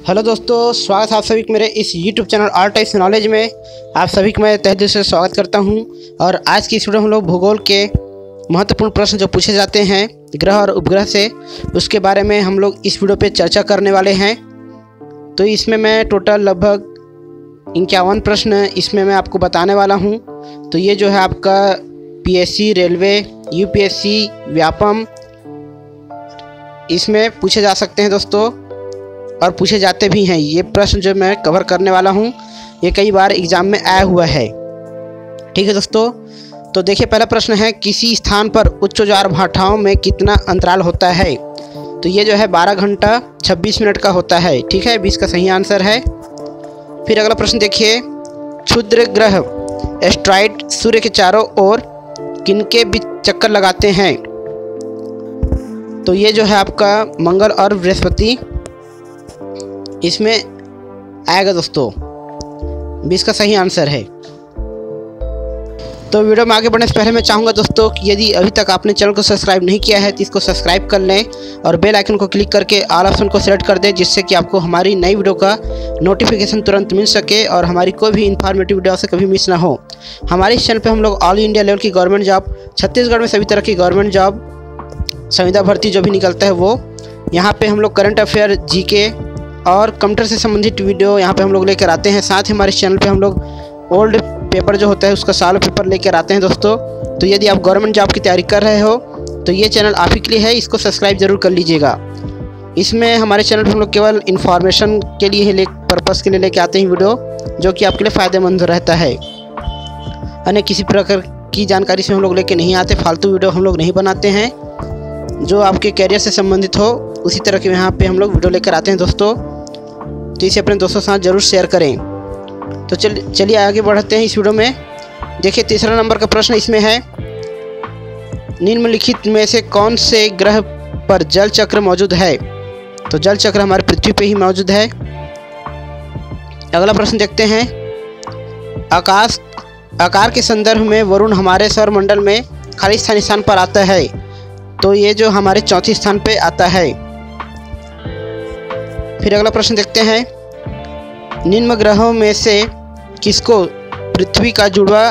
Hello दोस्तों, स्वागत है आप सभी को मेरे इस YouTube channel all types knowledge में। आप सभी को मैं तहे दिल से स्वागत करता हूं। और आज की इस वीडियो में हम लोग भूगोल के महत्वपूर्ण प्रश्न जो पूछे जाते हैं ग्रह और उपग्रह से, उसके बारे में हम लोग इस वीडियो पे चर्चा करने वाले हैं। तो इसमें मैं टोटल लगभग 51 प्रश्न इसमें मैं आपको बताने वाला हूँ। तो ये जो है आपका PSC, रेलवे, UPSC, व्यापम इसमें पूछे जा सकते हैं दोस्तों, और पूछे जाते भी हैं। ये प्रश्न जो मैं कवर करने वाला हूँ ये कई बार एग्ज़ाम में आया हुआ है। ठीक है दोस्तों, तो देखिए पहला प्रश्न है, किसी स्थान पर उच्चोज्वार भाटाओं में कितना अंतराल होता है? तो ये जो है 12 घंटा 26 मिनट का होता है। ठीक है, 20 का सही आंसर है। फिर अगला प्रश्न देखिए, क्षुद्र ग्रह एस्ट्रॉइड सूर्य के चारों ओर किनके बीच चक्कर लगाते हैं? तो ये जो है आपका मंगल और बृहस्पति इसमें आएगा दोस्तों। 20 का सही आंसर है। तो वीडियो में आगे बढ़ने से पहले मैं चाहूँगा दोस्तों कि यदि अभी तक आपने चैनल को सब्सक्राइब नहीं किया है तो इसको सब्सक्राइब कर लें और बेल आइकन को क्लिक करके ऑल ऑप्शन को सिलेक्ट कर दें, जिससे कि आपको हमारी नई वीडियो का नोटिफिकेशन तुरंत मिल सके और हमारी कोई भी इन्फॉर्मेटिव वीडियो से कभी मिस ना हो। हमारे इस चैनल पर हम लोग ऑल इंडिया लेवल की गवर्नमेंट जॉब, छत्तीसगढ़ में सभी तरह की गवर्नमेंट जॉब, संविदा भर्ती जो भी निकलता है वो, यहाँ पर हम लोग करंट अफेयर, GK और कंप्यूटर से संबंधित वीडियो यहाँ पे हम लोग लेकर आते हैं। साथ ही हमारे चैनल पे हम लोग ओल्ड पेपर जो होता है उसका साल पेपर लेकर आते हैं दोस्तों। तो यदि आप गवर्नमेंट जॉब की तैयारी कर रहे हो तो ये चैनल आप ही के लिए है, इसको सब्सक्राइब जरूर कर लीजिएगा। इसमें हमारे चैनल पर हम लोग केवल इन्फॉर्मेशन के लिए पर्पज़ के लिए लेके आते हैं वीडियो, जो कि आपके लिए फ़ायदेमंद रहता है। अन्य किसी प्रकार की जानकारी से हम लोग लेके नहीं आते, फालतू वीडियो हम लोग नहीं बनाते हैं। जो आपके कैरियर से संबंधित हो उसी तरह के यहाँ पे हम लोग वीडियो लेकर आते हैं दोस्तों। तो इसे अपने दोस्तों के साथ ज़रूर शेयर करें। तो चलिए आगे बढ़ते हैं इस वीडियो में। देखिए तीसरा नंबर का प्रश्न इसमें है, निम्नलिखित में से कौन से ग्रह पर जल चक्र मौजूद है? तो जल चक्र हमारे पृथ्वी पे ही मौजूद है। अगला प्रश्न देखते हैं, आकार के संदर्भ में वरुण हमारे सौरमंडल में खाली स्थान पर आता है? तो ये जो हमारे चौथे स्थान पे आता है। फिर अगला प्रश्न देखते हैं, निम्न ग्रहों में से किसको पृथ्वी का जुड़वा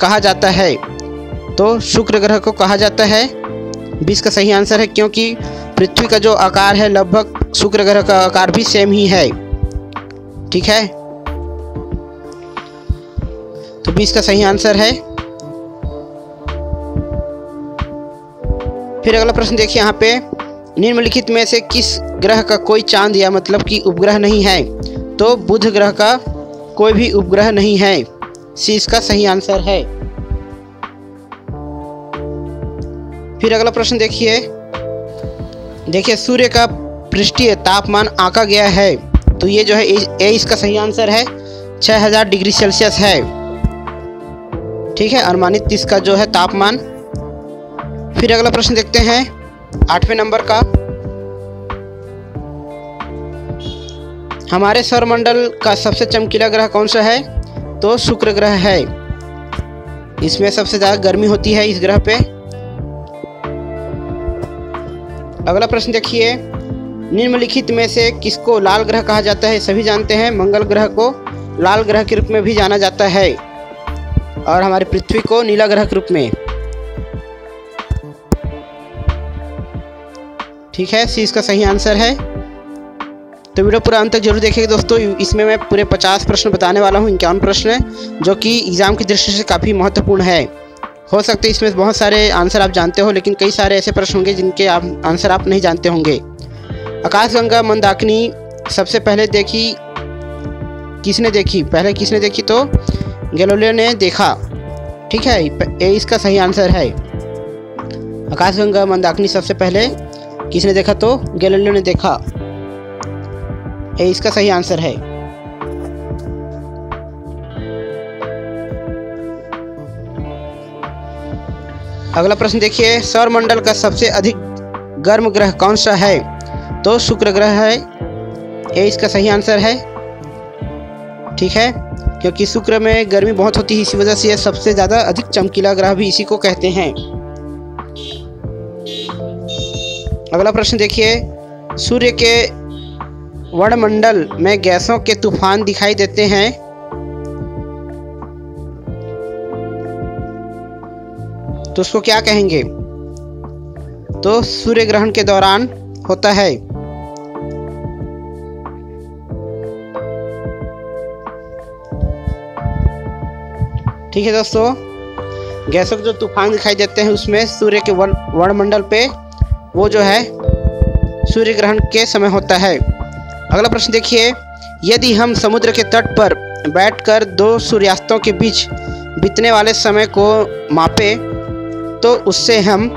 कहा जाता है? तो शुक्र ग्रह को कहा जाता है। 20 का सही आंसर है, क्योंकि पृथ्वी का जो आकार है लगभग शुक्र ग्रह का आकार भी सेम ही है। ठीक है, तो 20 का सही आंसर है। फिर अगला प्रश्न देखिए यहाँ पे, निम्नलिखित में से किस ग्रह का कोई चांद या मतलब कि उपग्रह नहीं है? तो बुध ग्रह का कोई भी उपग्रह नहीं है। C इसका सही आंसर है। फिर अगला प्रश्न देखिए सूर्य का पृष्ठीय तापमान आंका गया है? तो ये जो है A इसका सही आंसर है, 6000 डिग्री सेल्सियस है। ठीक है, अनुमानित इसका जो है तापमान। फिर अगला प्रश्न देखते हैं 8वें नंबर का, हमारे सौरमंडल का सबसे चमकीला ग्रह कौन सा है? तो शुक्र ग्रह है। इसमें सबसे ज़्यादा गर्मी होती है इस ग्रह पे। अगला प्रश्न देखिए, निम्नलिखित में से किसको लाल ग्रह कहा जाता है? सभी जानते हैं मंगल ग्रह को लाल ग्रह के रूप में भी जाना जाता है, और हमारी पृथ्वी को नीला ग्रह के रूप में। ठीक है, C इसका सही आंसर है। तो वीडियो पूरा अंत तक जरूर देखिएगा दोस्तों। इसमें मैं पूरे 50 प्रश्न बताने वाला हूँ, 51 प्रश्न, जो कि एग्ज़ाम की दृष्टि से काफ़ी महत्वपूर्ण है। हो सकते हैं इसमें बहुत सारे आंसर आप जानते हो, लेकिन कई सारे ऐसे प्रश्न होंगे जिनके आंसर आप नहीं जानते होंगे। आकाशगंगा मंदाकिनी सबसे पहले किसने देखी? तो गैलीलियो ने देखा। ठीक है, ये इसका सही आंसर है। आकाशगंगा मंदाकिनी सबसे पहले किसने देखा? तो गैलीलियो ने देखा। ये इसका सही आंसर है। अगला प्रश्न देखिए, सौरमंडल का सबसे अधिक गर्म ग्रह कौन सा है? तो शुक्र ग्रह है। ये इसका सही आंसर है। ठीक है, क्योंकि शुक्र में गर्मी बहुत होती है, इसी वजह से यह सबसे ज़्यादा अधिक चमकीला ग्रह भी इसी को कहते हैं। अगला प्रश्न देखिए, सूर्य के वायुमंडल में गैसों के तूफान दिखाई देते हैं तो उसको क्या कहेंगे? तो सूर्य ग्रहण के दौरान होता है। ठीक है दोस्तों, गैसों के जो तूफान दिखाई देते हैं उसमें सूर्य के वायुमंडल पे वो जो है सूर्य ग्रहण के समय होता है। अगला प्रश्न देखिए, यदि हम समुद्र के तट पर बैठकर दो सूर्यास्तों के बीच बीतने वाले समय को मापें तो उससे हम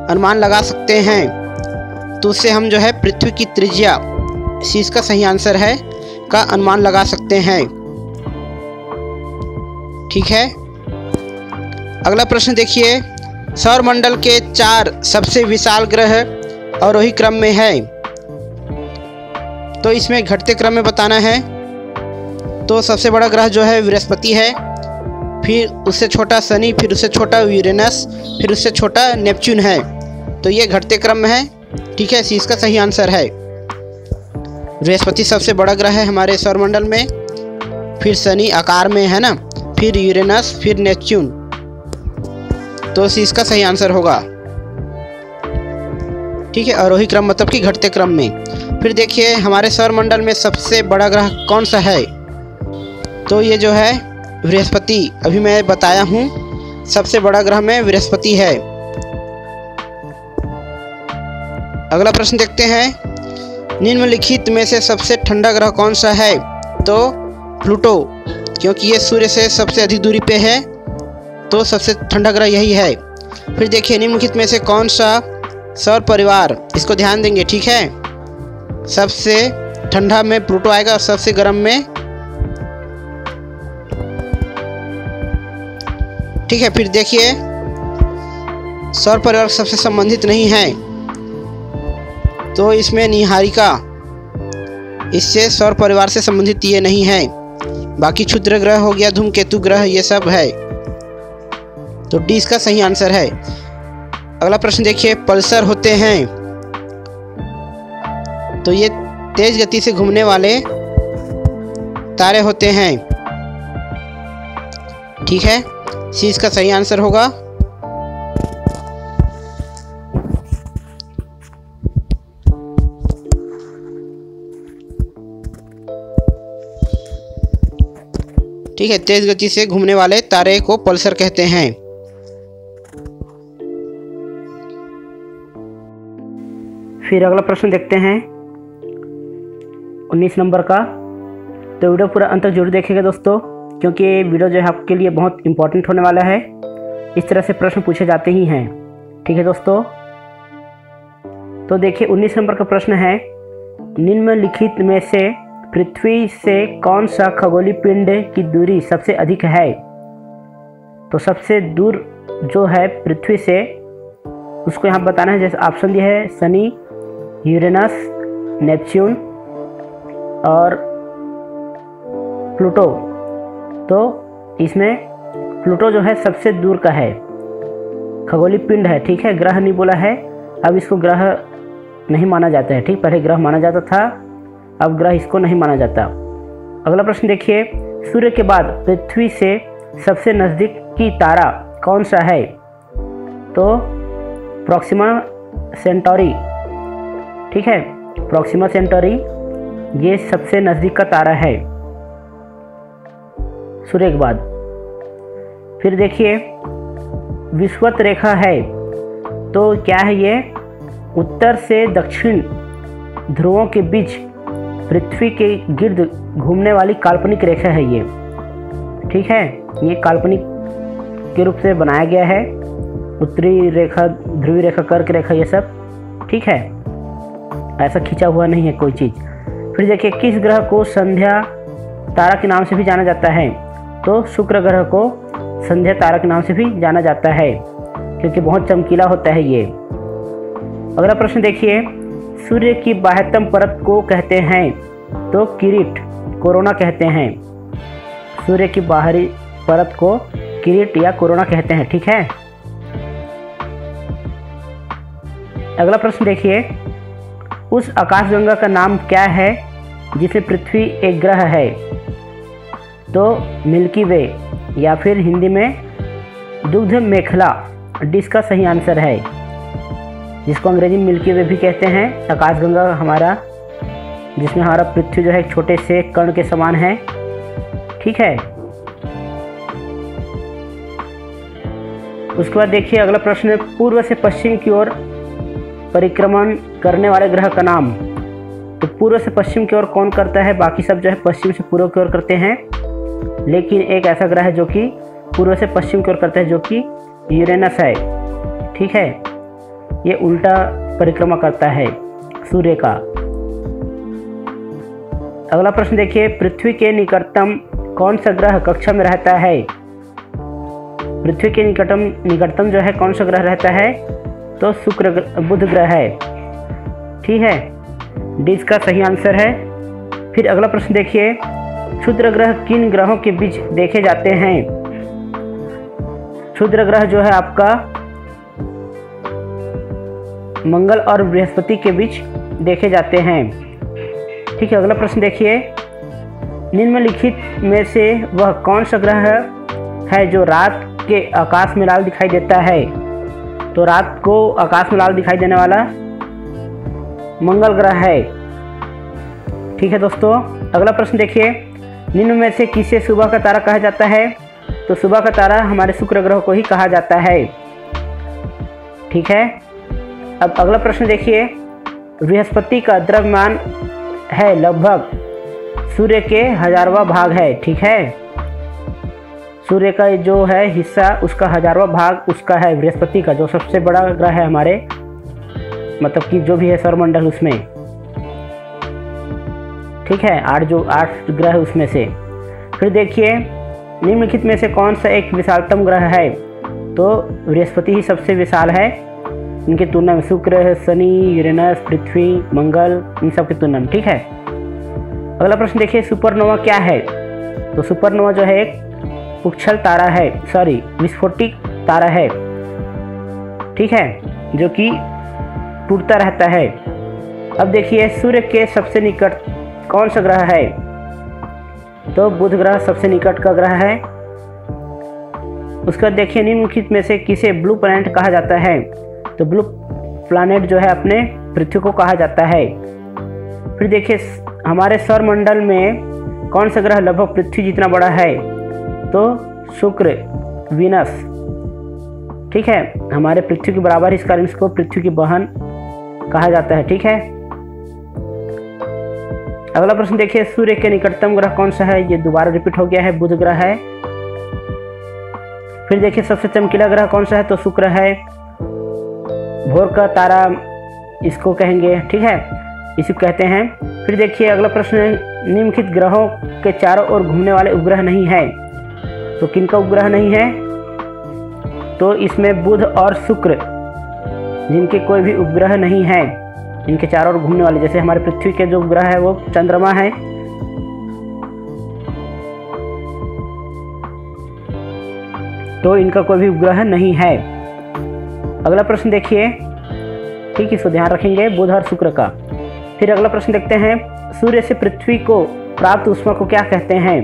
अनुमान लगा सकते हैं। तो उससे हम जो है पृथ्वी की त्रिज्या, इसका सही आंसर है, का अनुमान लगा सकते हैं। ठीक है, अगला प्रश्न देखिए, सौरमंडल के 4 सबसे विशाल ग्रह आरोही क्रम में है, तो इसमें घटते क्रम में बताना है। तो सबसे बड़ा ग्रह जो है बृहस्पति है, फिर उससे छोटा शनि, फिर उससे छोटा यूरेनस, फिर उससे छोटा नेपच्यून है। तो ये घटते क्रम में है। ठीक है, इसका सही आंसर है बृहस्पति सबसे बड़ा ग्रह है हमारे सौरमंडल में, फिर शनि आकार में है ना, फिर यूरेनस, फिर नेपच्यून। तो इसका सही आंसर होगा। ठीक है, आरोही क्रम मतलब कि घटते क्रम में। फिर देखिए हमारे सौरमंडल में सबसे बड़ा ग्रह कौन सा है? तो ये जो है बृहस्पति, अभी मैं बताया हूँ सबसे बड़ा ग्रह में बृहस्पति है। अगला प्रश्न देखते हैं, निम्नलिखित में से सबसे ठंडा ग्रह कौन सा है? तो प्लूटो, क्योंकि ये सूर्य से सबसे अधिक दूरी पे है, तो सबसे ठंडा ग्रह यही है। फिर देखिए निम्नलिखित में से कौन सा सौर परिवार, इसको ध्यान देंगे। ठीक है, सबसे ठंडा में प्लूटो आएगा और सबसे गर्म में। ठीक है, फिर देखिए सौर परिवार सबसे संबंधित नहीं है, तो इसमें निहारिका, इससे सौर परिवार से संबंधित ये नहीं है। बाकी क्षुद्र ग्रह हो गया, धूमकेतु ग्रह, ये सब है। तो डी इसका सही आंसर है। अगला प्रश्न देखिए, पल्सर होते हैं, तो ये तेज गति से घूमने वाले तारे होते हैं। ठीक है, सी इसका सही आंसर होगा। ठीक है, तेज गति से घूमने वाले तारे को पल्सर कहते हैं। फिर अगला प्रश्न देखते हैं 19 नंबर का। तो वीडियो पूरा अंत तक जरूर देखिएगा दोस्तों, क्योंकि ये वीडियो जो है आपके लिए बहुत इंपॉर्टेंट होने वाला है। इस तरह से प्रश्न पूछे जाते ही हैं। ठीक है दोस्तों, तो देखिए 19 नंबर का प्रश्न है, निम्नलिखित में से पृथ्वी से कौन सा खगोलीय पिंड की दूरी सबसे अधिक है? तो सबसे दूर जो है पृथ्वी से, उसको यहाँ बताना है। जैसे ऑप्शन दिया है शनि, यूरेनस, नेपच्यून और प्लूटो। तो इसमें प्लूटो जो है सबसे दूर का है, खगोलीय पिंड है। ठीक है, ग्रह नहीं बोला है, अब इसको ग्रह नहीं माना जाता है। ठीक, पहले ग्रह माना जाता था, अब ग्रह इसको नहीं माना जाता। अगला प्रश्न देखिए, सूर्य के बाद पृथ्वी से सबसे नज़दीक की तारा कौन सा है? तो प्रॉक्सिमा सेंटौरी। ठीक है, प्रॉक्सिमा सेंटौरी ये सबसे नज़दीक का तारा है सूर्य के बाद। फिर देखिए विषुवत रेखा है, तो क्या है ये? उत्तर से दक्षिण ध्रुवों के बीच पृथ्वी के गिर्द घूमने वाली काल्पनिक रेखा है ये। ठीक है, ये काल्पनिक के रूप से बनाया गया है। उत्तरी रेखा, ध्रुवीय रेखा, कर्क रेखा, ये सब। ठीक है, ऐसा खींचा हुआ नहीं है कोई चीज़। फिर देखिए किस ग्रह को संध्या तारा के नाम से भी जाना जाता है? तो शुक्र ग्रह को संध्या तारा के नाम से भी जाना जाता है, क्योंकि बहुत चमकीला होता है ये। अगला प्रश्न देखिए, सूर्य की बाह्यतम परत को कहते हैं? तो किरीट, कोरोना कहते हैं। सूर्य की बाहरी परत को किरीट या कोरोना कहते हैं। ठीक है, अगला प्रश्न देखिए, उस आकाशगंगा का नाम क्या है जिसे पृथ्वी एक ग्रह है? तो मिल्की वे या फिर हिंदी में दुग्ध मेखला इसका सही आंसर है, जिसको अंग्रेजी में मिल्की वे भी कहते हैं। आकाशगंगा हमारा, जिसमें हमारा पृथ्वी जो है एक छोटे से कण के समान है। ठीक है, उसके बाद देखिए अगला प्रश्न है, पूर्व से पश्चिम की ओर परिक्रमण करने वाले ग्रह का नाम। तो पूर्व से पश्चिम की ओर कौन करता है? बाकी सब जो है पश्चिम से पूर्व की ओर करते हैं, लेकिन एक ऐसा ग्रह है जो कि पूर्व से पश्चिम की ओर करता है, जो कि यूरेनस है। ठीक है, ये उल्टा परिक्रमा करता है सूर्य का। अगला प्रश्न देखिए, पृथ्वी के निकटतम कौन सा ग्रह कक्षा में रहता है? पृथ्वी के निकटतम जो है कौन सा ग्रह रहता है? तो बुध ग्रह है। ठीक है, डी इसका सही आंसर है। फिर अगला प्रश्न देखिए, क्षुद्र ग्रह किन ग्रहों के बीच देखे जाते हैं? क्षुद्र ग्रह जो है आपका मंगल और बृहस्पति के बीच देखे जाते हैं। ठीक है, अगला प्रश्न देखिए, निम्नलिखित में से वह कौन सा ग्रह है जो रात के आकाश में लाल दिखाई देता है? तो रात को आकाश में लाल दिखाई देने वाला मंगल ग्रह है। ठीक है दोस्तों, अगला प्रश्न देखिए, निम्न में से किसे सुबह का तारा कहा जाता है? तो सुबह का तारा हमारे शुक्र ग्रह को ही कहा जाता है। ठीक है, अब अगला प्रश्न देखिए, बृहस्पति का द्रव्यमान है लगभग सूर्य के 1000वां भाग है। ठीक है, सूर्य का जो है हिस्सा उसका 1000वां भाग उसका है बृहस्पति का, जो सबसे बड़ा ग्रह है हमारे, मतलब कि जो भी है सौरमंडल उसमें। ठीक है, 8 ग्रह उसमें से। फिर देखिए, निम्नलिखित में से कौन सा एक विशालतम ग्रह है? तो बृहस्पति ही सबसे विशाल है, इनकी तुलना में शुक्र, शनि, यूरेनस, पृथ्वी, मंगल, इन सब की तुलना में। ठीक है, अगला प्रश्न देखिए, सुपरनोवा क्या है? तो सुपरनोवा जो है एक उछल तारा है, विस्फोटिक तारा है। ठीक है, जो कि टूटता रहता है। अब देखिए, सूर्य के सबसे निकट कौन सा ग्रह है? तो बुध ग्रह सबसे निकट का ग्रह है। उसका देखिए, निम्नलिखित में से किसे ब्लू प्लैनेट कहा जाता है? तो ब्लू प्लैनेट जो है अपने पृथ्वी को कहा जाता है। फिर देखिए, हमारे सौरमंडल में कौन सा ग्रह लगभग पृथ्वी जितना बड़ा है? तो शुक्र, वीनस। ठीक है, हमारे पृथ्वी के बराबर, इस कारण इसको पृथ्वी की बहन कहा जाता है। ठीक है, अगला प्रश्न देखिए, सूर्य के निकटतम ग्रह कौन सा है? ये दोबारा रिपीट हो गया है, बुध ग्रह है। फिर देखिए, सबसे चमकीला ग्रह कौन सा है? तो शुक्र है। भोर का तारा इसको कहेंगे। ठीक है, इसी को कहते हैं। फिर देखिए, अगला प्रश्न है, निम्नलिखित ग्रहों के चारों ओर घूमने वाले उपग्रह नहीं है। तो किनका उपग्रह नहीं है? तो इसमें बुध और शुक्र, जिनके कोई भी उपग्रह नहीं है, इनके चारों ओर घूमने वाले, जैसे हमारे पृथ्वी के जो ग्रह है वो चंद्रमा है। तो इनका कोई भी उपग्रह नहीं है। अगला प्रश्न देखिए, ठीक, इसको ध्यान रखेंगे, बुध और शुक्र का। फिर अगला प्रश्न देखते हैं, सूर्य से पृथ्वी को प्राप्त ऊष्मा को क्या कहते हैं?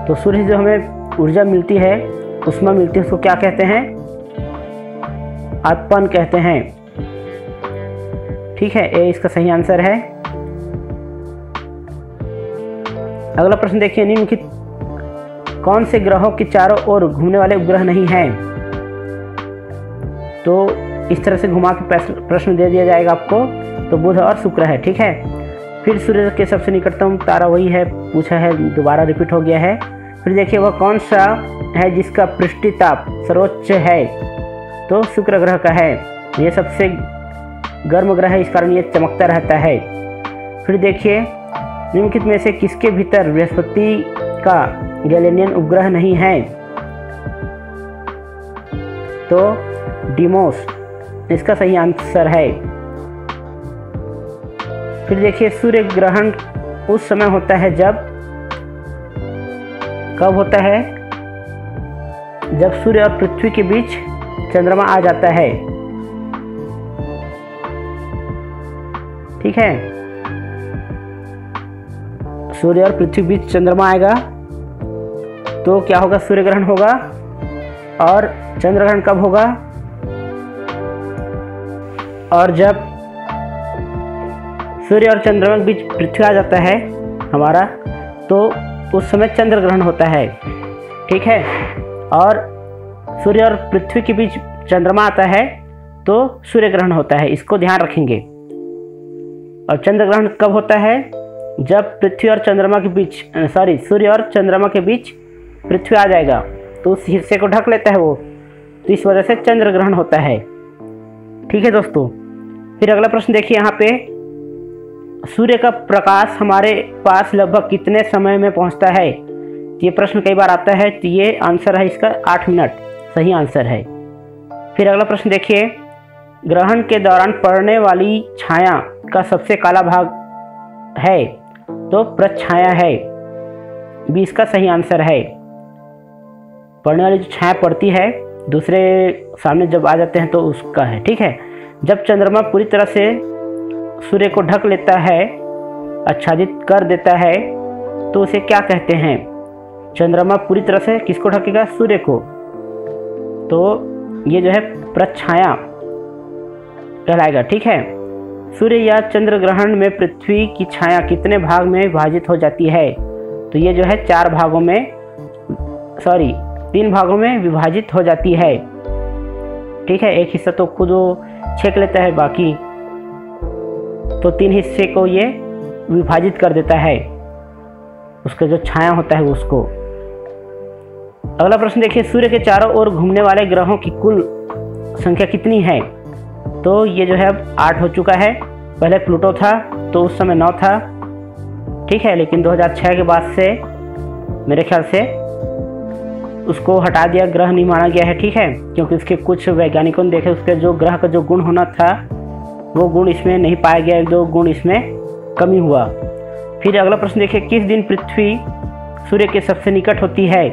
तो सूर्य से जो हमें ऊर्जा मिलती है, ऊष्मा मिलती है, उसको क्या कहते हैं? आतपन कहते हैं। ठीक है, ये इसका सही आंसर है। अगला प्रश्न देखिए, निम्नलिखित कौन से ग्रहों के चारों ओर घूमने वाले उपग्रह नहीं हैं? तो इस तरह से घुमा के प्रश्न दे दिया जाएगा आपको। तो बुध और शुक्र है। ठीक है, फिर सूर्य के सबसे निकटतम तारा वही है, पूछा है, दोबारा रिपीट हो गया है। फिर देखिए, वह कौन सा है जिसका पृष्ठीय ताप सर्वोच्च है? तो शुक्र ग्रह का है, ये सबसे गर्म ग्रह है, इस कारण ये चमकता रहता है। फिर देखिए, निम्नलिखित में से किसके भीतर बृहस्पति का गैलेनियन उपग्रह नहीं है? तो डीमोस इसका सही आंसर है। फिर देखिए, सूर्य ग्रहण उस समय होता है जब, कब होता है? जब सूर्य और पृथ्वी के बीच चंद्रमा आ जाता है। ठीक है। सूर्य और पृथ्वी के बीच चंद्रमा आएगा तो क्या होगा, सूर्य ग्रहण होगा। और चंद्र ग्रहण कब होगा, और जब सूर्य और चंद्रमा के बीच पृथ्वी आ जाता है हमारा, तो उस समय चंद्र ग्रहण होता है, ठीक है। और सूर्य और पृथ्वी के बीच चंद्रमा आता है तो सूर्य ग्रहण होता है, इसको ध्यान रखेंगे। और चंद्र ग्रहण कब होता है, जब पृथ्वी और चंद्रमा के बीच सूर्य और चंद्रमा के बीच पृथ्वी आ जाएगा तो उस हिस्से को ढक लेता है वो, तो इस वजह से चंद्र ग्रहण होता है, ठीक है दोस्तों। फिर अगला प्रश्न देखिए यहाँ पे, सूर्य का प्रकाश हमारे पास लगभग कितने समय में पहुँचता है। ये प्रश्न कई बार आता है, तो ये आंसर है इसका 8 मिनट, सही आंसर है। फिर अगला प्रश्न देखिए, ग्रहण के दौरान पड़ने वाली छाया का सबसे काला भाग है, तो प्रच्छाया है, भी इसका सही आंसर है। पड़ने वाली जो छाया पड़ती है दूसरे सामने जब आ जाते हैं तो उसका है, ठीक है। जब चंद्रमा पूरी तरह से सूर्य को ढक लेता है, आच्छादित कर देता है, तो उसे क्या कहते हैं। चंद्रमा पूरी तरह से किसको ढकेगा, सूर्य को, तो ये जो है प्रच्छाया कहलाएगा, ठीक है। सूर्य या चंद्र ग्रहण में पृथ्वी की छाया कितने भाग में विभाजित हो जाती है, तो ये जो है 3 भागों में विभाजित हो जाती है, ठीक है। एक हिस्सा तो खुद वो छेक लेता है, बाकी तो 3 हिस्से को ये विभाजित कर देता है, उसका जो छाया होता है उसको। अगला प्रश्न देखिए, सूर्य के चारों ओर घूमने वाले ग्रहों की कुल संख्या कितनी है, तो ये जो है अब 8 हो चुका है। पहले प्लूटो था तो उस समय 9 था, ठीक है, लेकिन 2006 के बाद से मेरे ख्याल से उसको हटा दिया, ग्रह नहीं माना गया है, ठीक है, क्योंकि उसके कुछ वैज्ञानिकों ने देखे उसके जो ग्रह का जो गुण होना था वो गुण इसमें नहीं पाया गया, 1-2 गुण इसमें कमी हुआ। फिर अगला प्रश्न देखिए, किस दिन पृथ्वी सूर्य के सबसे निकट होती है,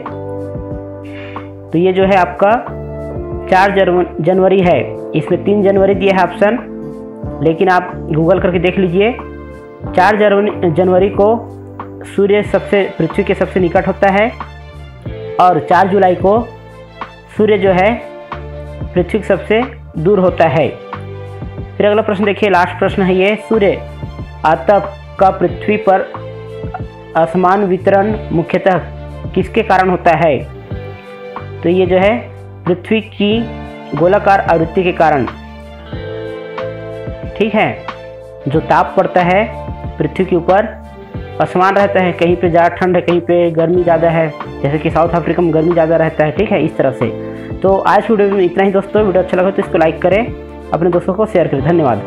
तो ये जो है आपका 4 जनवरी है। इसमें 3 जनवरी दिया है ऑप्शन, लेकिन आप गूगल करके देख लीजिए। 4 जनवरी को सूर्य पृथ्वी के सबसे निकट होता है, और 4 जुलाई को सूर्य जो है पृथ्वी के सबसे दूर होता है। फिर अगला प्रश्न देखिए, लास्ट प्रश्न है ये, सूर्य आतप का पृथ्वी पर असमान वितरण मुख्यतः किसके कारण होता है, तो ये जो है पृथ्वी की गोलाकार आवृत्ति के कारण, ठीक है। जो ताप पड़ता है पृथ्वी के ऊपर असमान रहता है, कहीं पे ज़्यादा ठंड है, कहीं पे गर्मी ज़्यादा है, जैसे कि साउथ अफ्रीका में गर्मी ज़्यादा रहता है, ठीक है, इस तरह से। तो आज वीडियो में इतना ही दोस्तों। वीडियो अच्छा लगा तो इसको लाइक करें, अपने दोस्तों को शेयर करें। धन्यवाद।